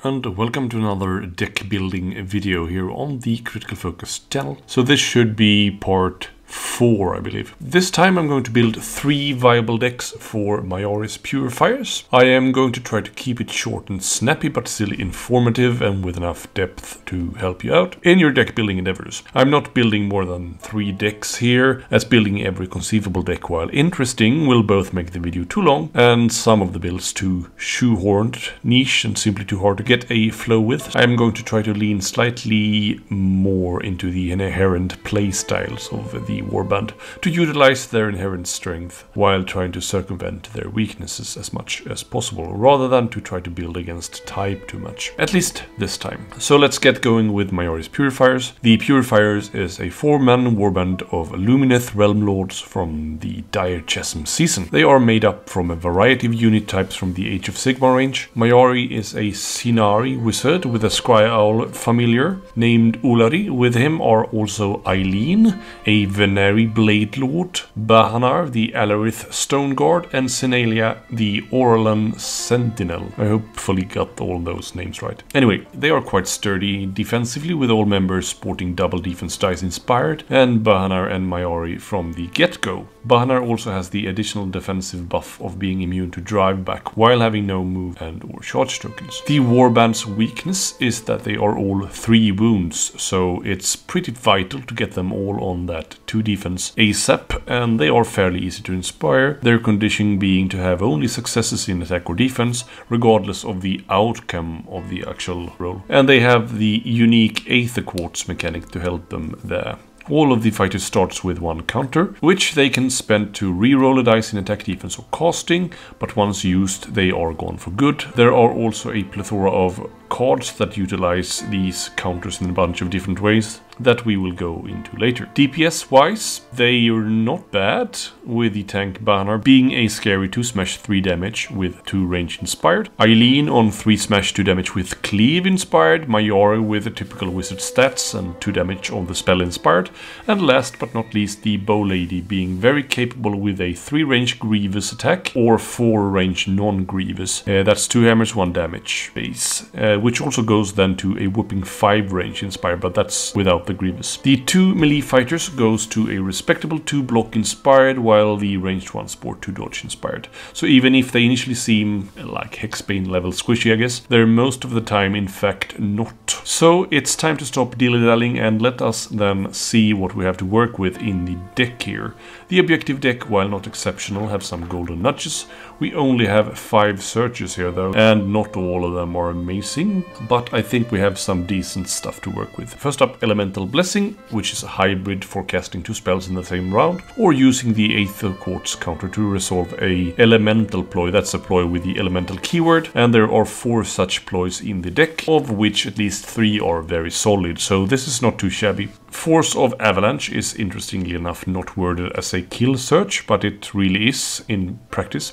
And welcome to another deck building video here on the Critical Focus channel. So this should be part 4, I believe. This time I'm going to build 3 viable decks for MYARI'S Purifiers. I am going to try to keep it short and snappy, but still informative and with enough depth to help you out in your deck building endeavors. I'm not building more than 3 decks here, as building every conceivable deck, while interesting, will both make the video too long and some of the builds too shoehorned, niche and simply too hard to get a flow with. I'm going to try to lean slightly more into the inherent playstyles of the warband to utilize their inherent strength while trying to circumvent their weaknesses as much as possible, rather than to try to build against type too much, at least this time. So let's get going with MYARI'S Purifiers. The Purifiers is a 4-man warband of Lumineth Realm Lords from the Dire Chasm season. They are made up from a variety of unit types from the Age of Sigmar range. MYARI is a Sinari wizard with a Scry Owl familiar named Ulari. With him are also Eileen, a Veneri Blade Lord, Bahanar, the Alarith Stone Guard, and Senalia, the Oralan Sentinel. I hopefully got all those names right. Anyway, they are quite sturdy defensively, with all members sporting double defense dice inspired, and Bahanar and MYARI from the get-go. Bahanar also has the additional defensive buff of being immune to drive back while having no move and or charge tokens. The warband's weakness is that they are all 3 wounds, so it's pretty vital to get them all on that 2 defense ASAP, and they are fairly easy to inspire, their condition being to have only successes in attack or defense, regardless of the outcome of the actual roll. And they have the unique Aether Quartz mechanic to help them there. All of the fighters starts with 1 counter, which they can spend to re-roll a dice in attack, defense or casting, but once used they are gone for good. There are also a plethora of cards that utilize these counters in a bunch of different ways that we will go into later. DPS wise, they are not bad, with the tank Bahanar being a scary 2 smash 3 damage with 2 range inspired, Eileen on 3 smash 2 damage with cleave inspired, MYARI with the typical wizard stats and 2 damage on the spell inspired, and last but not least the Bow Lady being very capable with a 3 range grievous attack or 4 range non-grievous. That's 2 hammers 1 damage base, which also goes then to a whooping 5 range inspired, but that's without the grievous. The 2 melee fighters goes to a respectable 2 block inspired, while the ranged ones sport 2 dodge inspired. So even if they initially seem like Hexbane level squishy, I guess, they're most of the time in fact not. So it's time to stop dilly-dallying and let us then see what we have to work with in the deck here. The objective deck, while not exceptional, have some golden nudges. We only have 5 searches here though, and not all of them are amazing, but I think we have some decent stuff to work with. First up, Elemental Blessing, which is a hybrid for casting 2 spells in the same round, or using the Aether Quartz counter to resolve a elemental ploy. That's a ploy with the elemental keyword, and there are 4 such ploys in the deck, of which at least 3 are very solid, so this is not too shabby. Force of Avalanche is interestingly enough not worded as a kill search, but it really is in practice.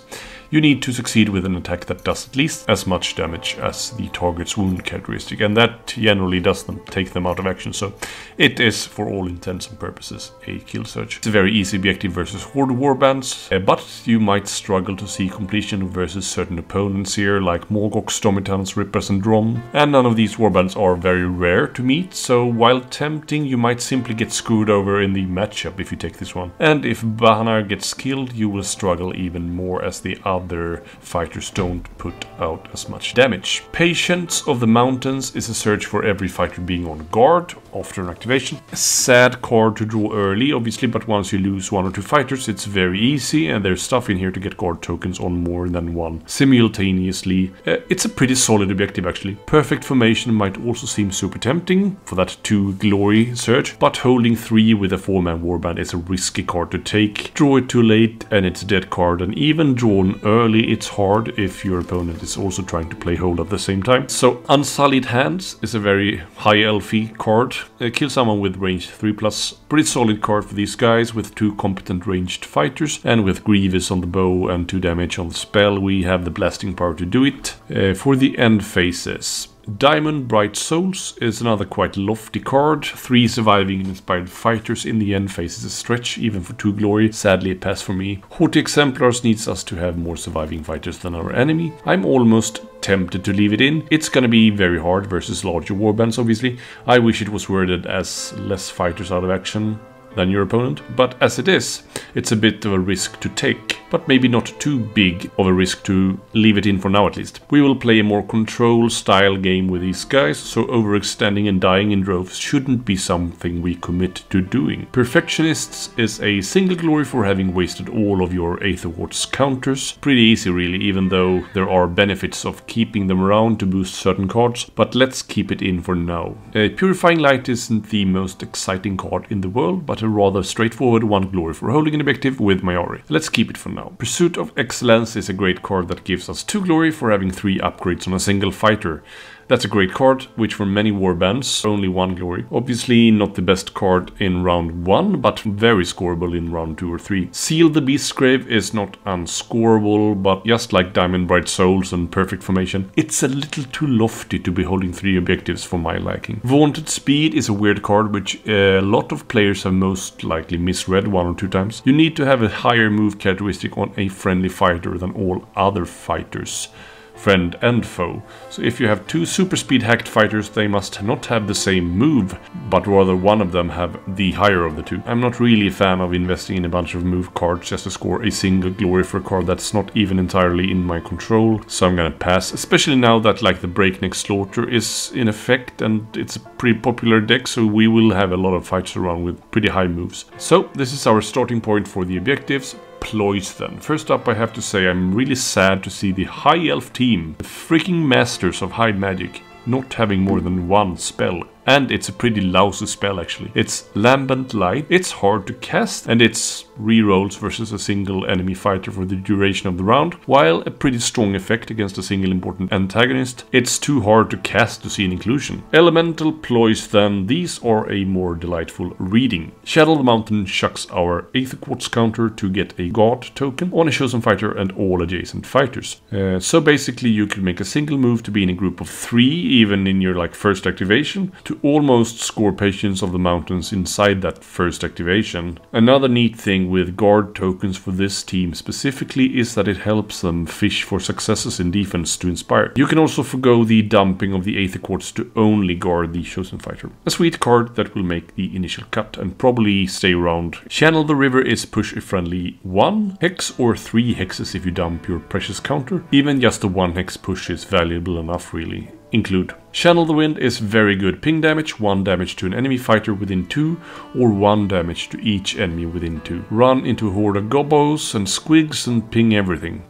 You need to succeed with an attack that does at least as much damage as the target's wound characteristic, and that generally doesn't take them out of action, so it is, for all intents and purposes, a kill search. It's a very easy objective versus Horde warbands, but you might struggle to see completion versus certain opponents here, like Morgox, Domitans, Rippers and Dron, and none of these warbands are very rare to meet, so while tempting, you might simply get screwed over in the matchup if you take this one. And if Bahanar gets killed, you will struggle even more, as the other fighters don't put out as much damage. Patience of the Mountains is a search for every fighter being on guard after an activation. A sad card to draw early, obviously, but once you lose 1 or 2 fighters, it's very easy, and there's stuff in here to get guard tokens on more than 1 simultaneously. It's a pretty solid objective, actually. Perfect Formation might also seem super tempting for that 2 glory search, but holding 3 with a 4-man warband is a risky card to take. Draw it too late and it's a dead card, and even drawn early it's hard if your opponent is also trying to play hold at the same time. So Unsullied Hands is a very high elfy card. Kill someone with range 3+. Pretty solid card for these guys, with 2 competent ranged fighters, and with Grievous on the bow and 2 damage on the spell, we have the blasting power to do it. For the end phases, Diamond Bright Souls is another quite lofty card. 3 surviving and inspired fighters in the end phase is a stretch, even for 2 glory. Sadly a pass for me. Haughty Exemplars needs us to have more surviving fighters than our enemy. I'm almost tempted to leave it in. It's gonna be very hard versus larger warbands, obviously. I wish it was worded as less fighters out of action than your opponent, but as it is, it's a bit of a risk to take, but maybe not too big of a risk to leave it in for now at least. We will play a more control style game with these guys, so overextending and dying in droves shouldn't be something we commit to doing. Perfectionists is a single glory for having wasted all of your Aether Quartz counters. Pretty easy really, even though there are benefits of keeping them around to boost certain cards, but let's keep it in for now. Purifying Light isn't the most exciting card in the world, but a rather straightforward 1 glory for holding an objective with MYARI. Let's keep it for now. Pursuit of Excellence is a great card that gives us 2 glory for having 3 upgrades on a single fighter. That's a great card, which for many warbands, only 1 glory. Obviously not the best card in round 1, but very scoreable in round 2 or 3. Seal the Beast's Grave is not unscoreable, but just like Diamond Bright Souls and Perfect Formation, it's a little too lofty to be holding 3 objectives for my liking. Vaunted Speed is a weird card, which a lot of players have most likely misread 1 or 2 times. You need to have a higher move characteristic on a friendly fighter than all other fighters, friend and foe. So if you have 2 super speed hacked fighters, they must not have the same move, but rather one of them have the higher of the 2. I'm not really a fan of investing in a bunch of move cards just to score a single glory for a card that's not even entirely in my control, so I'm gonna pass, especially now that like the Breakneck Slaughter is in effect and it's a pretty popular deck, so we will have a lot of fights around with pretty high moves. So this is our starting point for the objectives. Ploys then. First up, I have to say I'm really sad to see the High Elf team, the freaking masters of high magic, not having more than 1 spell. And it's a pretty lousy spell actually. It's Lambent Light, it's hard to cast, and it's rerolls versus a single enemy fighter for the duration of the round. While a pretty strong effect against a single important antagonist, it's too hard to cast to see an inclusion. Elemental Ploys then, these are a more delightful reading. Shadow the Mountain chucks our Aether Quartz counter to get a guard token on a chosen fighter and all adjacent fighters. So basically you could make a single move to be in a group of 3, even in your like first activation, to almost score Patience of the Mountains inside that first activation. Another neat thing with guard tokens for this team specifically is that it helps them fish for successes in defense to inspire. You can also forgo the dumping of the Aether Quartz to only guard the chosen fighter. A sweet card that will make the initial cut and probably stay around. Channel the River is push a friendly 1 hex or 3 hexes if you dump your precious counter. Even just a 1 hex push is valuable enough really. Include. Channel the Wind is very good ping damage, 1 damage to an enemy fighter within 2, or 1 damage to each enemy within 2. Run into a horde of gobos and squigs and ping everything.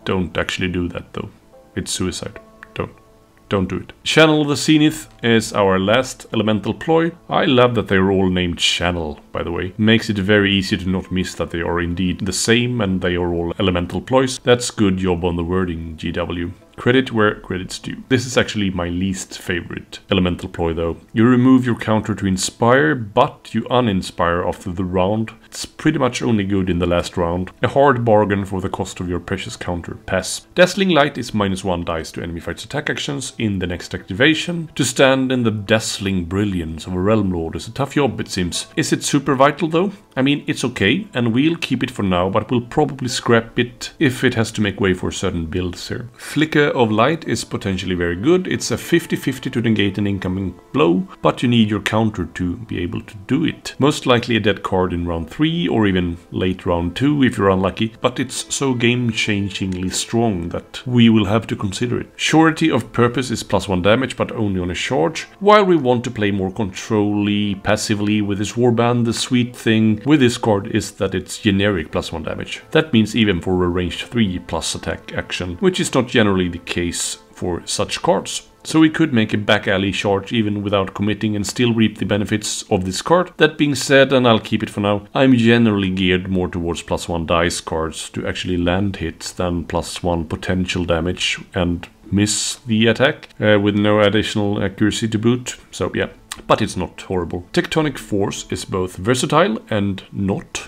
Don't actually do that though. It's suicide. Don't do it. Channel the Zenith is our last elemental ploy. I love that they're all named Channel, by the way. Makes it very easy to not miss that they are indeed the same and they are all elemental ploys. That's good job on the wording, GW. Credit where credit's due. This is actually my least favorite elemental ploy though. You remove your counter to inspire, but you uninspire after the round. It's pretty much only good in the last round. A hard bargain for the cost of your precious counter. Pass. Dazzling Light is -1 dice to enemy fight's attack actions in the next activation. To stand in the dazzling brilliance of a Realm Lord is a tough job, it seems. Is it super vital though? I mean, it's okay, and we'll keep it for now, but we'll probably scrap it if it has to make way for certain builds here. Flicker of Light is potentially very good. It's a 50-50 to negate an incoming blow, but you need your counter to be able to do it. Most likely a dead card in round 3 or even late round 2 if you're unlucky, but it's so game-changingly strong that we will have to consider it. Surety of Purpose is +1 damage, but only on a charge. While we want to play more control-y, passively with this warband, the sweet thing with this card is that it's generic +1 damage. That means even for a range 3+ attack action, which is not generally the case for such cards. So we could make a back alley charge even without committing and still reap the benefits of this card. That being said, and I'll keep it for now, I'm generally geared more towards +1 dice cards to actually land hits than +1 potential damage and miss the attack with no additional accuracy to boot. So yeah. But it's not horrible. Tectonic Force is both versatile and not.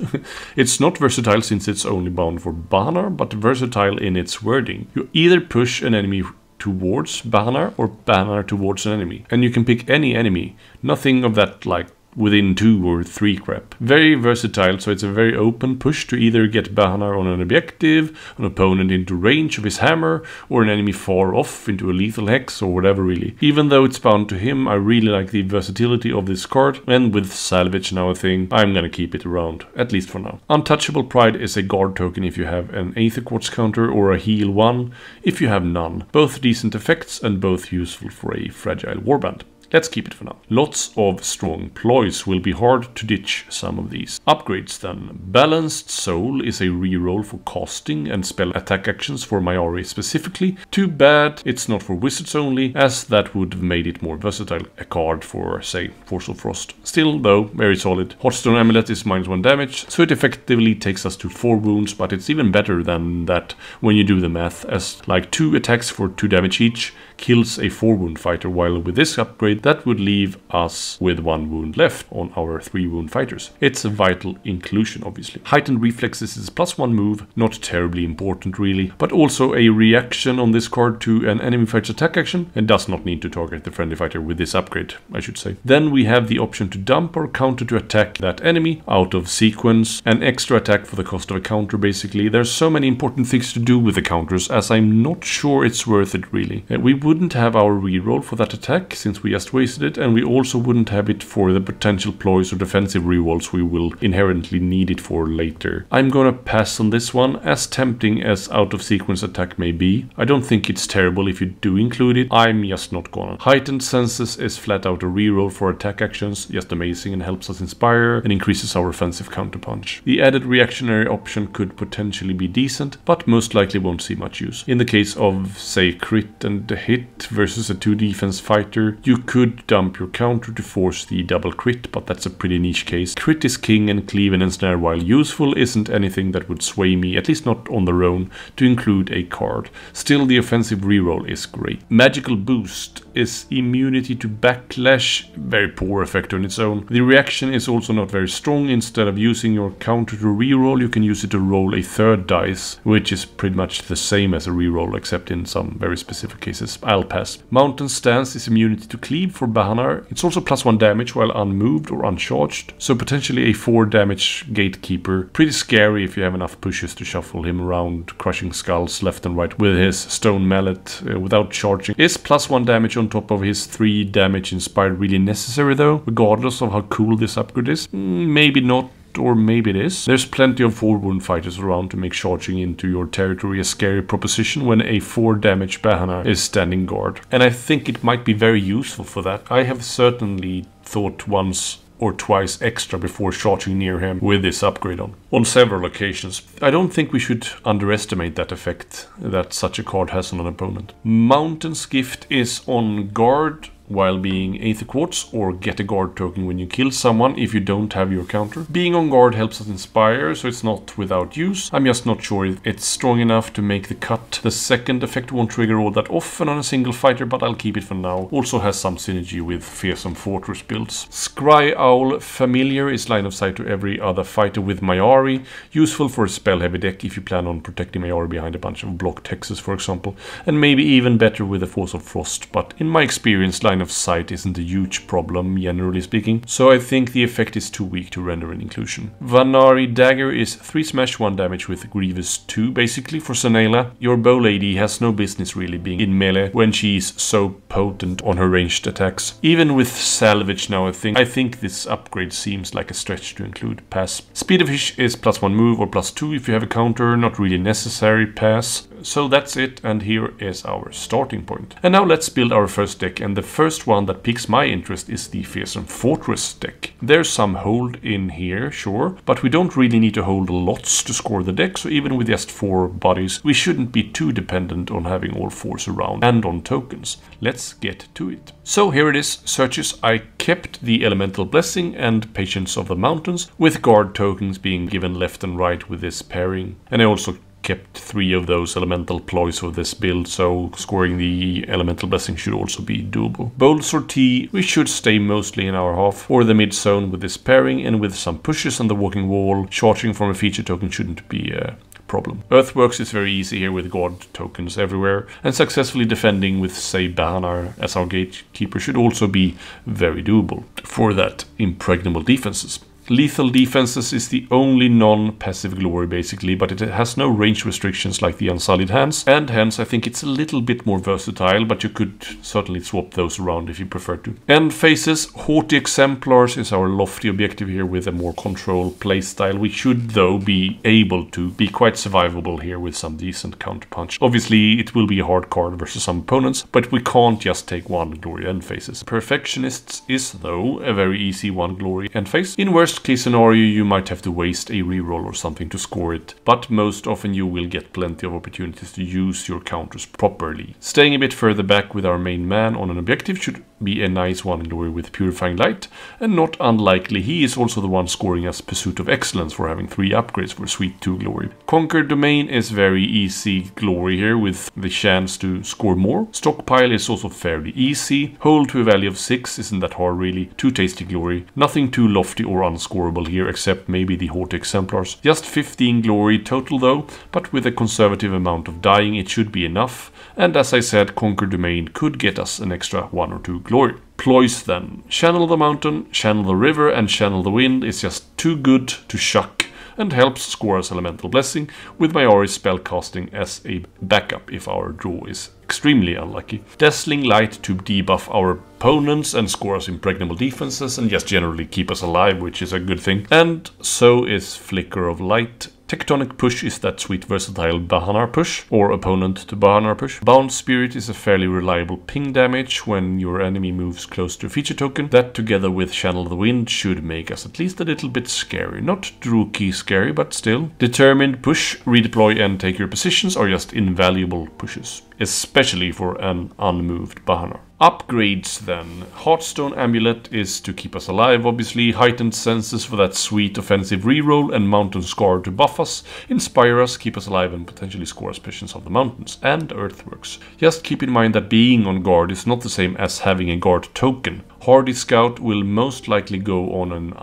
It's not versatile since it's only bound for Bahanar, but versatile in its wording. You either push an enemy towards Bahanar or Bahanar towards an enemy. And you can pick any enemy. Nothing of that like within 2 or 3 crap. Very versatile, so it's a very open push to either get Bahanar on an objective, an opponent into range of his hammer, or an enemy far off into a lethal hex, or whatever really. Even though it's bound to him, I really like the versatility of this card, and with Salvage now a thing, I'm gonna keep it around, at least for now. Untouchable Pride is a guard token if you have an Aether Quartz counter, or a heal 1 if you have none. Both decent effects and both useful for a fragile warband. Let's keep it for now. Lots of strong ploys. Will be hard to ditch some of these. Upgrades then. Balanced Soul is a reroll for casting and spell attack actions for MYARI specifically. Too bad it's not for wizards only, as that would have made it more versatile. A card for, say, Force of Frost. Still, though, very solid. Hotstone Amulet is -1 damage, so it effectively takes us to 4 wounds, but it's even better than that when you do the math, as like 2 attacks for 2 damage each kills a 4-wound fighter, while with this upgrade that would leave us with 1 wound left on our 3-wound fighters. It's a vital inclusion, obviously. Heightened Reflexes is +1 move, not terribly important really, but also a reaction on this card to an enemy fighter's attack action, and does not need to target the friendly fighter with this upgrade, I should say. Then we have the option to dump or counter to attack that enemy out of sequence, an extra attack for the cost of a counter basically. There's so many important things to do with the counters, as I'm not sure it's worth it really. We wouldn't have our reroll for that attack, since we just wasted it, and we also wouldn't have it for the potential ploys or defensive rerolls we will inherently need it for later. I'm gonna pass on this one, as tempting as out of sequence attack may be. I don't think it's terrible if you do include it, I'm just not gonna. Heightened Senses is flat out a reroll for attack actions, just amazing and helps us inspire and increases our offensive counterpunch. The added reactionary option could potentially be decent, but most likely won't see much use. In the case of, say, crit and hit versus a 2 defense fighter, you could dump your counter to force the double crit, but that's a pretty niche case. Crit is king, and cleave and ensnare, while useful, isn't anything that would sway me, at least not on their own, to include a card. Still, the offensive reroll is great. Magical Boost is immunity to backlash, very poor effect on its own. The reaction is also not very strong. Instead of using your counter to reroll, you can use it to roll a 3rd dice, which is pretty much the same as a reroll, except in some very specific cases. I'll pass. Mountain Stance is immunity to cleave for Bahanar. It's also +1 damage while unmoved or uncharged, so potentially a 4 damage gatekeeper. Pretty scary if you have enough pushes to shuffle him around, crushing skulls left and right with his stone mallet without charging. Is +1 damage on top of his 3 damage inspired really necessary though, regardless of how cool this upgrade is? Maybe not. Or maybe it is. There's plenty of 4-wound fighters around to make charging into your territory a scary proposition when a 4 damage Bahanar is standing guard. And I think it might be very useful for that. I have certainly thought once or twice extra before charging near him with this upgrade on several occasions. I don't think we should underestimate that effect that such a card has on an opponent. Mountain's Gift is on guard while being Aether Quartz, or get a guard token when you kill someone if you don't have your counter. Being on guard helps us inspire, so it's not without use. I'm just not sure if it's strong enough to make the cut. The second effect won't trigger all that often on a single fighter, but I'll keep it for now. Also has some synergy with Fearsome Fortress builds. Scry Owl Familiar is line of sight to every other fighter with MYARI. Useful for a spell heavy deck if you plan on protecting MYARI behind a bunch of blocked hexes, for example. And maybe even better with a Force of Frost, but in my experience line of sight isn't a huge problem, generally speaking, so I think the effect is too weak to render an inclusion. Vanari Dagger is 3 smash 1 damage with Grievous 2 basically for Sanela. Your bow lady has no business really being in melee when she's so potent on her ranged attacks. Even with Salvage now I think this upgrade seems like a stretch to include. Pass. Speed of Fish is +1 move or +2 if you have a counter, not really necessary. Pass. So that's it, and here is our starting point. And now let's build our first deck, and the first one that piques my interest is the Fearsome Fortress deck. There's some hold in here, sure, but we don't really need to hold lots to score the deck, so even with just 4 bodies, we shouldn't be too dependent on having all 4s around and on tokens. Let's get to it. So here it is, searches. I kept the Elemental Blessing and Patience of the Mountains, with guard tokens being given left and right with this pairing, and I also kept 3 of those elemental ploys for this build, so scoring the Elemental Blessing should also be doable. Bold Sortie, we should stay mostly in our half or the mid zone with this pairing, and with some pushes on the walking wall, charging from a feature token shouldn't be a problem. Earthworks is very easy here with guard tokens everywhere, and successfully defending with, say, Bahanar as our gatekeeper should also be very doable for that impregnable defenses. Lethal defenses is the only non-passive glory basically, but it has no range restrictions like the Unsullied Hands, and hence I think it's a little bit more versatile, but you could certainly swap those around if you prefer to. End phases, Haughty Exemplars is our lofty objective here with a more controlled playstyle. We should though be able to be quite survivable here with some decent counterpunch. Obviously it will be a hard card versus some opponents, but we can't just take one glory end phases. Perfectionists is though a very easy one glory end phase. In worst case scenario you might have to waste a reroll or something to score it, but most often you will get plenty of opportunities to use your counters properly. Staying a bit further back with our main man on an objective should be a nice one glory with Purifying Light, and not unlikely he is also the one scoring us Pursuit of Excellence for having 3 upgrades for Sweet 2 glory. Conquer Domain is very easy glory here with the chance to score more. Stockpile is also fairly easy. Hold to a value of 6 isn't that hard really. 2 tasty glory. Nothing too lofty or unscorable here except maybe the Haughty Exemplars. Just 15 glory total though, but with a conservative amount of dying it should be enough, and as I said, Conquer Domain could get us an extra 1 or 2 glory. Ploys then. Channel the Mountain, Channel the River and Channel the Wind is just too good to shuck and helps score us Elemental Blessing, with MYARI'S spellcasting as a backup if our draw is extremely unlucky. Dazzling Light to debuff our opponents and score us impregnable defenses and just generally keep us alive, which is a good thing. And so is Flicker of Light. Tectonic Push is that sweet versatile Bahanar push, or opponent to Bahanar push. Bound Spirit is a fairly reliable ping damage when your enemy moves close to a feature token. That together with Channel the Wind should make us at least a little bit scary. Not Druki scary, but still. Determined Push, Redeploy and Take Your Positions are just invaluable pushes, especially for an unmoved Bahanar. Upgrades then. Heartstone Amulet is to keep us alive obviously, Heightened Senses for that sweet offensive reroll, and Mountain Scar to buff us, inspire us, keep us alive and potentially score us Patience of the Mountains, and Earthworks. Just keep in mind that being on guard is not the same as having a guard token. Hardy Scout will most likely go on an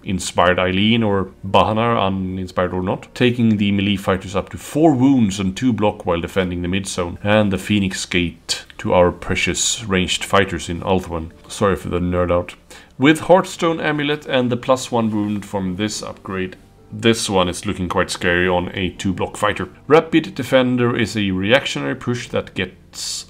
Inspired Eileen or Bahanar, uninspired or not, taking the melee fighters up to 4 wounds and 2 block while defending the mid zone, and the Phoenix Gate to our precious ranged fighters in Ulthuan. Sorry for the nerd out. With Heartstone Amulet and the +1 wound from this upgrade, this one is looking quite scary on a 2-block fighter. Rapid Defender is a reactionary push that gets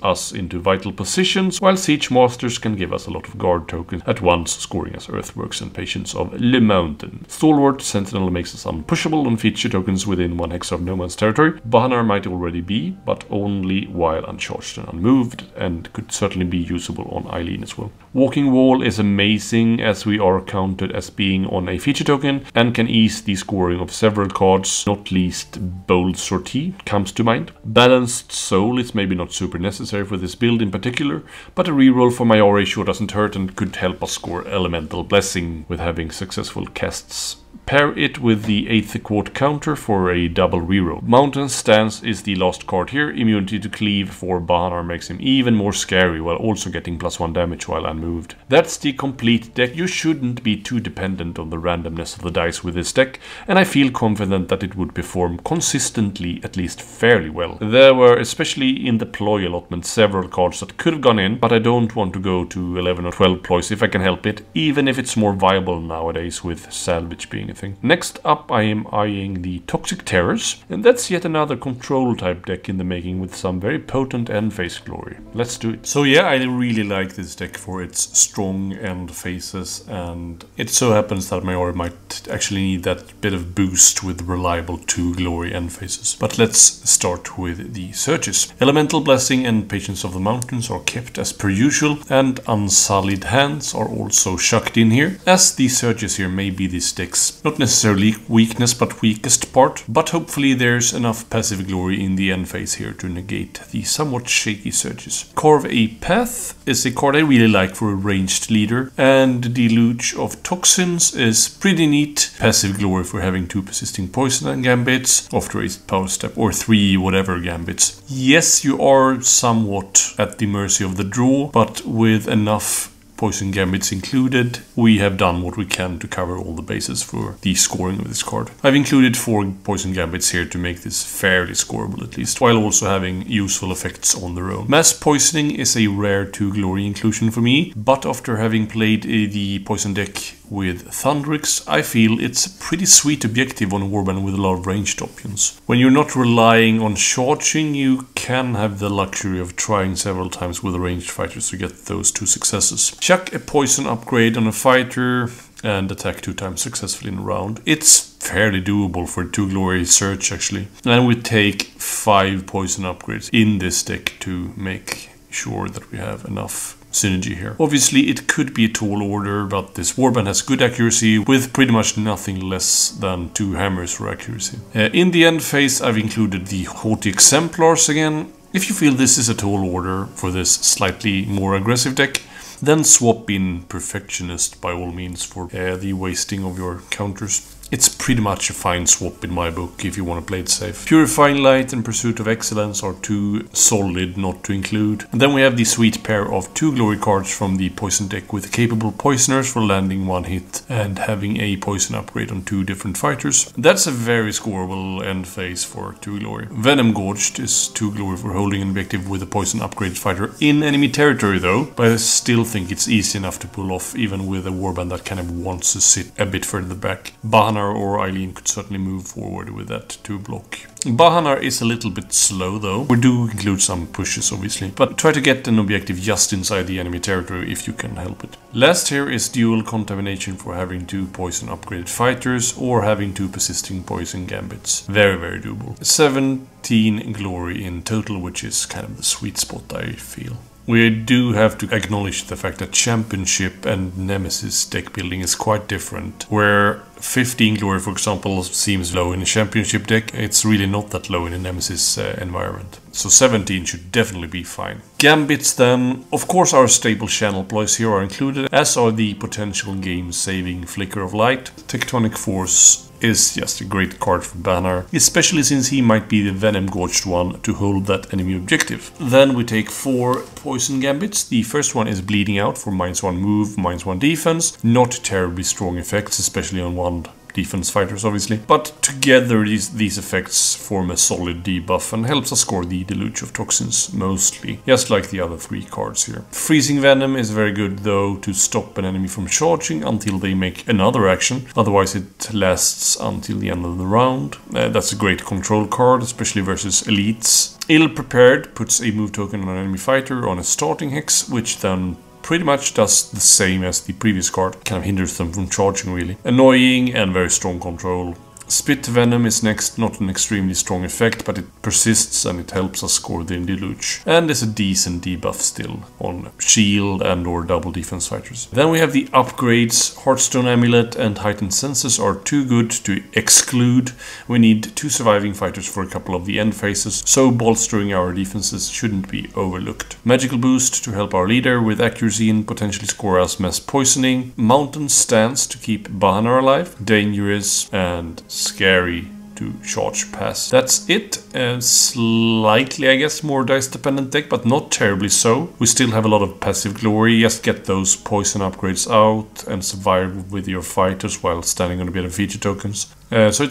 us into vital positions, while Siege Masters can give us a lot of guard tokens at once, scoring us Earthworks and Patience of Le Mountain. Stalwart Sentinel makes us unpushable on feature tokens within 1 hex of no man's territory. Bahanar might already be, but only while uncharged and unmoved, and could certainly be usable on Eileen as well. Walking Wall is amazing as we are counted as being on a feature token and can ease the scoring of several cards, not least Bold Sortie comes to mind. Balanced Soul is maybe not super necessary for this build in particular, but a reroll for MYARI sure doesn't hurt and could help us score Elemental Blessing with having successful casts. Pair it with the 8th Quart counter for a double reroll. Mountain Stance is the last card here. Immunity to Cleave for Bahanar makes him even more scary while also getting +1 damage while unmoved. That's the complete deck. You shouldn't be too dependent on the randomness of the dice with this deck, and I feel confident that it would perform consistently, at least fairly well. There were, especially in the ploy allotment, several cards that could have gone in, but I don't want to go to 11 or 12 ploys if I can help it, even if it's more viable nowadays with salvage being a thing. Next up I am eyeing the Toxic Terrors, and that's yet another control type deck in the making with some very potent end phase glory. Let's do it. So yeah, I really like this deck for its strong end phases, and it so happens that MYARI might actually need that bit of boost with reliable 2 glory end phases. But let's start with the searches. Elemental Blessing and Patience of the Mountains are kept as per usual, and Unsullied Hands are also shucked in here, as the searches here may be this deck's not necessarily weakness, but weakest part. But hopefully there's enough passive glory in the end phase here to negate the somewhat shaky searches. Carve a Path is a card I really like for a ranged leader, and Deluge of Toxins is pretty neat. Passive glory for having 2 persisting poison and gambits after a power step, or 3 whatever gambits. Yes, you are somewhat at the mercy of the draw, but with enough poison gambits included, we have done what we can to cover all the bases for the scoring of this card. I've included 4 poison gambits here to make this fairly scoreable at least, while also having useful effects on their own. Mass poisoning is a rare 2 glory inclusion for me, but after having played the poison deck with Thunderix, I feel it's a pretty sweet objective on a warband with a lot of ranged options. When you're not relying on charging, you can have the luxury of trying several times with the ranged fighters to get those 2 successes. Chuck a poison upgrade on a fighter and attack 2 times successfully in a round. It's fairly doable for 2 glory search actually. And we take 5 poison upgrades in this deck to make sure that we have enough synergy here. Obviously it could be a tall order, but this warband has good accuracy with pretty much nothing less than 2 hammers for accuracy. In the end phase I've included the haughty exemplars again. If you feel this is a tall order for this slightly more aggressive deck, then swap in Perfectionist by all means for the wasting of your counters. It's pretty much a fine swap in my book if you want to play it safe. Purifying Light and Pursuit of Excellence are 2 solid not to include. And then we have the sweet pair of 2 glory cards from the poison deck with capable poisoners for landing 1 hit and having a poison upgrade on 2 different fighters. That's a very scoreable end phase for 2 glory. Venom Gorged is 2 glory for holding an objective with a poison upgraded fighter in enemy territory though, but I still think it's easy enough to pull off even with a warband that kind of wants to sit a bit further back. Bahanar or Eileen could certainly move forward with that 2 block. Bahanar is a little bit slow though. We do include some pushes obviously, but try to get an objective just inside the enemy territory if you can help it. Last here is dual contamination for having 2 poison upgraded fighters or having 2 persisting poison gambits. Very, very doable. 17 glory in total, which is kind of the sweet spot I feel. We do have to acknowledge the fact that Championship and Nemesis deck building is quite different. Where 15 glory, for example, seems low in a Championship deck, it's really not that low in a Nemesis environment. So 17 should definitely be fine. Gambits then, of course our staple channel ploys here are included, as are the potential game-saving Flicker of Light. Tectonic Force is just a great card for Banner, especially since he might be the Venom Gorged one to hold that enemy objective. Then we take 4 poison gambits. The first one is Bleeding Out for -1 move, -1 defense. Not terribly strong effects, especially on 1 defense fighters obviously, but together these effects form a solid debuff and helps us score the Deluge of Toxins mostly, just like the other 3 cards here. Freezing Venom is very good though to stop an enemy from charging until they make another action, otherwise it lasts until the end of the round. That's a great control card, especially versus elites. Ill Prepared puts a move token on an enemy fighter on a starting hex, which then pretty much does the same as the previous card, kind of hinders them from charging really. Annoying and very strong control. Spit Venom is next, not an extremely strong effect, but it persists and it helps us score the Deluge. And is a decent debuff still on shield and or double defense fighters. Then we have the upgrades. Heartstone Amulet and Heightened Senses are too good to exclude. We need 2 surviving fighters for a couple of the end phases, so bolstering our defenses shouldn't be overlooked. Magical Boost to help our leader with accuracy and potentially score us mass poisoning. Mountain Stance to keep Bahanar alive. Dangerous and scary to charge pass. That's it. Slightly, I guess, more dice dependent deck, but not terribly so. We still have a lot of passive glory. Just get those poison upgrades out and survive with your fighters while standing on a bit of feature tokens. So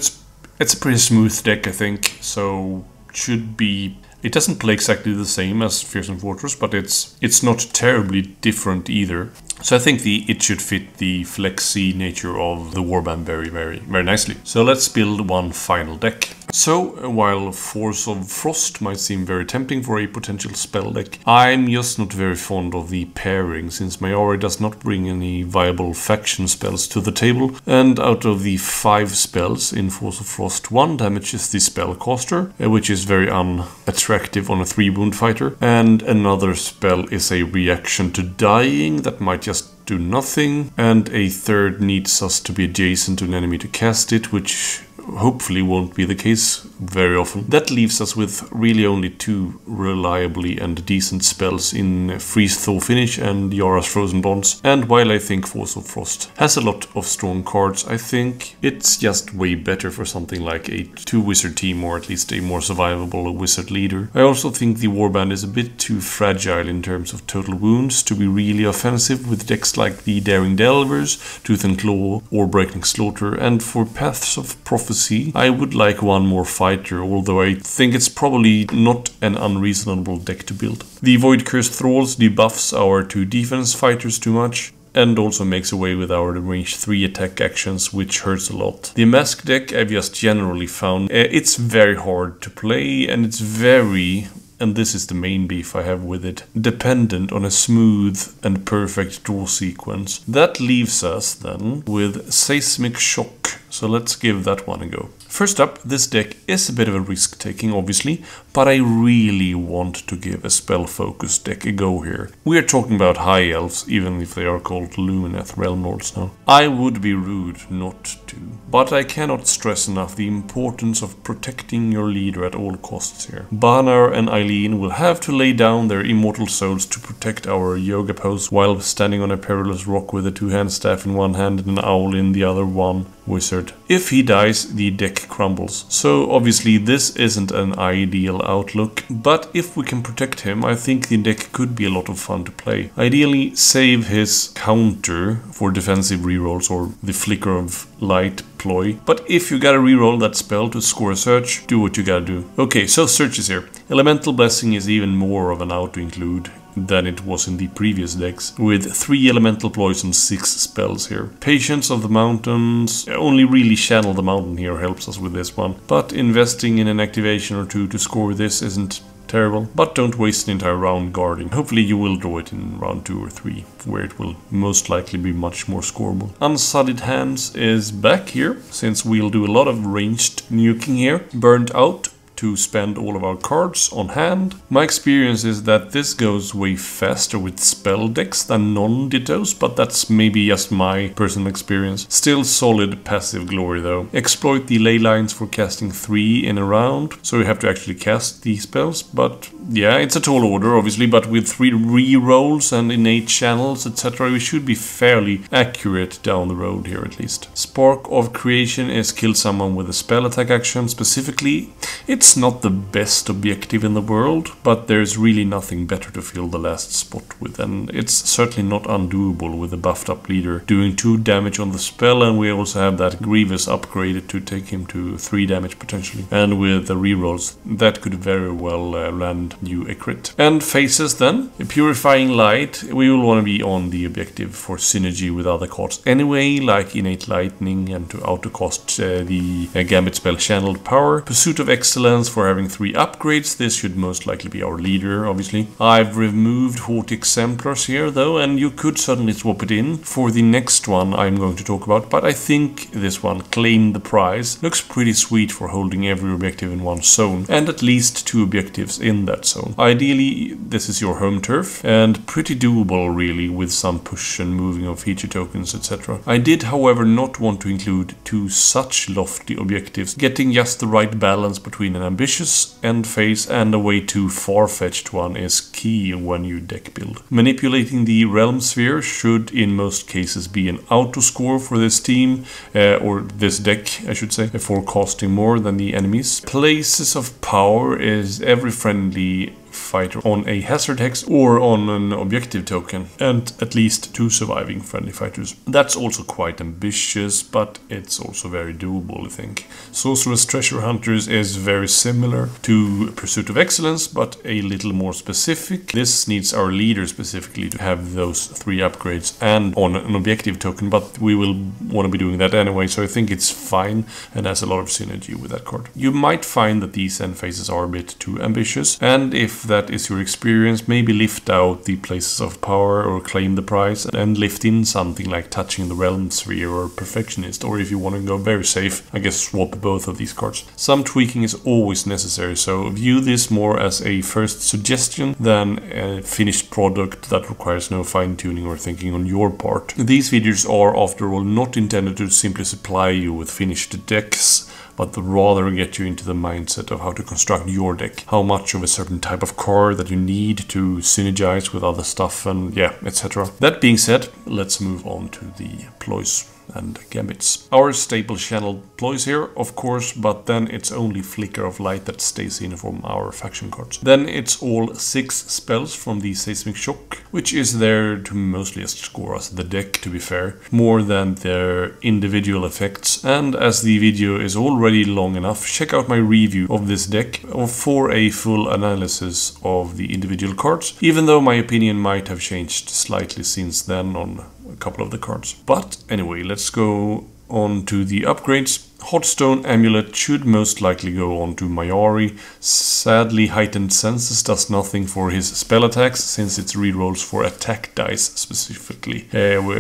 it's a pretty smooth deck, I think. So should be. It doesn't play exactly the same as Fearsome Fortress, but it's not terribly different either. So I think it should fit the flexy nature of the warband very, very, very nicely. So let's build one final deck. So while Force of Frost might seem very tempting for a potential spell deck, I'm just not very fond of the pairing, since MYARI does not bring any viable faction spells to the table. And out of the 5 spells in Force of Frost, 1 damages the spellcaster, which is very unattractive on a 3 wound fighter. And another spell is a reaction to dying that might just do nothing, and a third needs us to be adjacent to an enemy to cast it, which hopefully won't be the case very often. That leaves us with really only 2 reliably and decent spells in Freeze Thaw Finish and Yara's Frozen Bonds. And while I think Force of Frost has a lot of strong cards, I think it's just way better for something like a 2-wizard team, or at least a more survivable wizard leader. I also think the Warband is a bit too fragile in terms of total wounds to be really offensive with decks like the Daring Delvers, Tooth and Claw, or Breaking Slaughter. And for Paths of Prophecy, I would like one more fighter, although I think it's probably not an unreasonable deck to build. The Void Cursed Thralls debuffs our 2 defense fighters too much, and also makes away with our range 3 attack actions, which hurts a lot. The Mask deck I've just generally found, it's very hard to play, and it's very, and this is the main beef I have with it, dependent on a smooth and perfect draw sequence. That leaves us then with Seismic Shock, so let's give that one a go. First up, this deck is a bit of a risk-taking, obviously, but I really want to give a spell-focused deck a go here. We are talking about High Elves, even if they are called Lumineth Realm Lords now. I would be rude not to, but I cannot stress enough the importance of protecting your leader at all costs here. Banar and Eileen will have to lay down their immortal souls to protect our yoga pose while standing on a perilous rock with a 2-hand staff in one hand and an owl in the other one. Wizard. If he dies, the deck crumbles. So obviously this isn't an ideal outlook, but if we can protect him, I think the deck could be a lot of fun to play. Ideally, save his counter for defensive rerolls or the Flicker of Light ploy, but if you gotta reroll that spell to score a search, do what you gotta do. Okay, so searches here. Elemental Blessing is even more of an out to include than it was in the previous decks, with 3 elemental ploys and 6 spells here. Patience of the Mountains, only really Channel the Mountain here helps us with this one, but investing in an activation or 2 to score this isn't terrible. But don't waste an entire round guarding. Hopefully you will draw it in round 2 or 3, where it will most likely be much more scoreable. Unsullied Hands is back here, since we'll do a lot of ranged nuking here. Burnt Out to spend all of our cards on hand. My experience is that this goes way faster with spell decks than non-dittos, but that's maybe just my personal experience. Still solid passive glory though. Exploit the ley lines for casting 3 in a round, so you have to actually cast the spells, but yeah, it's a tall order obviously, but with 3 re-rolls and innate channels, etc., we should be fairly accurate down the road here at least. Spark of Creation is kill someone with a spell attack action. Specifically, it's not the best objective in the world, but there's really nothing better to fill the last spot with, and it's certainly not undoable with a buffed up leader doing 2 damage on the spell, and we also have that Grievous upgraded to take him to 3 damage potentially, and with the rerolls that could very well land you a crit. And Faces then, Purifying Light, we will want to be on the objective for synergy with other cards anyway, like Innate Lightning, and to auto-cost the Gambit spell Channeled Power. Pursuit of Excellence for having 3 upgrades. This should most likely be our leader, obviously. I've removed Haughty Exemplars here though, and you could certainly swap it in for the next one I'm going to talk about, but I think this one, Claim the Prize, looks pretty sweet for holding every objective in one zone, and at least 2 objectives in that zone. Ideally, this is your home turf, and pretty doable really with some push and moving of feature tokens, etc. I did, however, not want to include 2 such lofty objectives. Getting just the right balance between an ambitious end phase and a way too far-fetched one is key when you deck build. Manipulating the Realm Sphere should in most cases be an auto score for this team, or this deck I should say, for costing more than the enemies. Places of Power is every friendly fighter on a hazard hex or on an objective token, and at least 2 surviving friendly fighters. That's also quite ambitious, but it's also very doable, I think. Sorcerer's Treasure Hunters is very similar to Pursuit of Excellence, but a little more specific. This needs our leader specifically to have those 3 upgrades and on an objective token, but we will want to be doing that anyway, so I think it's fine and has a lot of synergy with that card. You might find that these end phases are a bit too ambitious, and if that is your experience, maybe lift out the Places of Power or Claim the Prize and lift in something like Touching the Realm Sphere or Perfectionist, or if you want to go very safe, I guess swap both of these cards. Some tweaking is always necessary, so view this more as a first suggestion than a finished product that requires no fine-tuning or thinking on your part. These videos are, after all, not intended to simply supply you with finished decks, but rather get you into the mindset of how to construct your deck, how much of a certain type of card that you need to synergize with other stuff, and yeah, etc. That being said, let's move on to the ploys and gambits. Our staple channel ploys here, of course, but then it's only Flicker of Light that stays in from our faction cards. Then it's all 6 spells from the Seismic Shock, which is there to mostly just score us the deck, to be fair, more than their individual effects. And as the video is already long enough, check out my review of this deck for a full analysis of the individual cards, even though my opinion might have changed slightly since then on a couple of the cards. But anyway, let's go on to the upgrades. Hotstone Amulet should most likely go on to MYARI. Sadly, Heightened Senses does nothing for his spell attacks, since it's rerolls for attack dice specifically,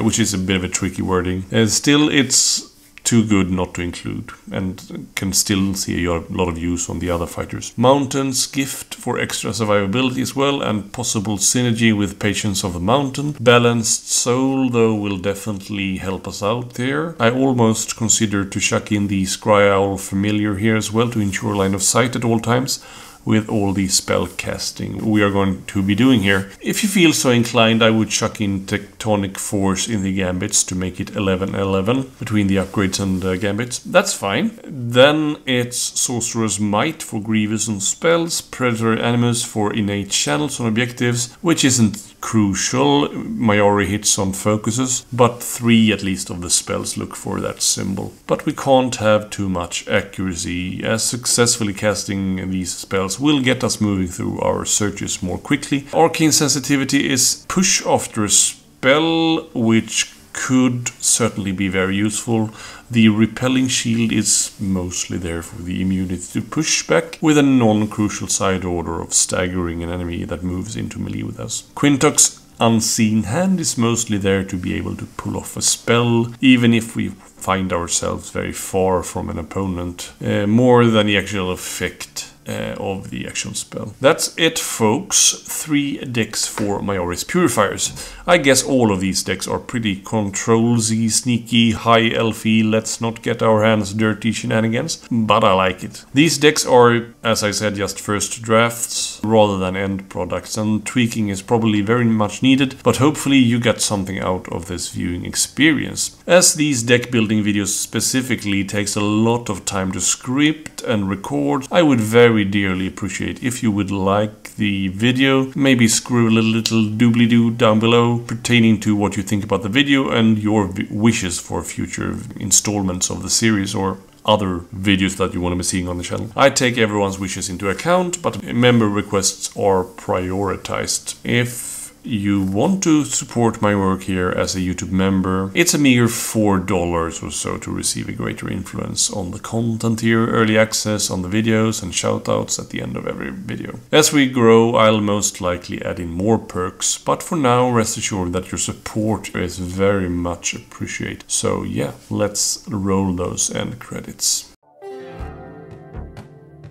which is a bit of a tricky wording. Still, it's too good not to include, and can still see a lot of use on the other fighters. Mountain's Gift for extra survivability as well, and possible synergy with Patience of the Mountain. Balanced Soul, though, will definitely help us out there. I almost consider to chuck in the Scry Owl Familiar here as well, to ensure line of sight at all times, with all the spell casting we are going to be doing here. If you feel so inclined, I would chuck in Tectonic Force in the gambits to make it 11-11 between the upgrades and gambits. That's fine. Then it's Sorcerer's Might for Grievous on spells, Predator Animus for innate channels on objectives, which isn't crucial. MYARI hits on focuses, but 3 at least of the spells look for that symbol. But we can't have too much accuracy, as successfully casting these spells will get us moving through our searches more quickly. Arcane Sensitivity is push after a spell, which could certainly be very useful. The Repelling Shield is mostly there for the immunity to pushback, with a non-crucial side order of staggering an enemy that moves into melee with us. Quintox's Unseen Hand is mostly there to be able to pull off a spell, even if we find ourselves very far from an opponent, more than the actual effect of the actual spell. That's it, folks. 3 decks for MYARI'S Purifiers. I guess all of these decks are pretty control-y, sneaky, high elfy, let's not get our hands dirty shenanigans, but I like it. These decks are, as I said, just first drafts rather than end products, and tweaking is probably very much needed, but hopefully you get something out of this viewing experience. As these deck building videos specifically takes a lot of time to script and record, I would very dearly appreciate if you would like the video, maybe screw a little doobly-doo down below pertaining to what you think about the video and your wishes for future installments of the series or other videos that you want to be seeing on the channel. I take everyone's wishes into account, but member requests are prioritized. If you want to support my work here as a YouTube member, it's a meager $4 or so to receive a greater influence on the content here, early access on the videos, and shoutouts at the end of every video. As we grow, I'll most likely add in more perks, but for now, rest assured that your support is very much appreciated. So yeah, let's roll those end credits.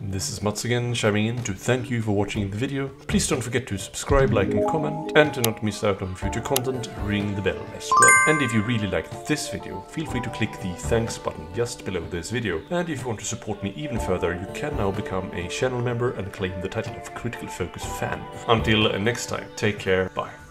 This is Mats again, chiming in to thank you for watching the video. Please don't forget to subscribe, like and comment, and to not miss out on future content, ring the bell as well. And if you really liked this video, feel free to click the thanks button just below this video. And if you want to support me even further, you can now become a channel member and claim the title of Critical Focus fan. Until next time, take care, bye.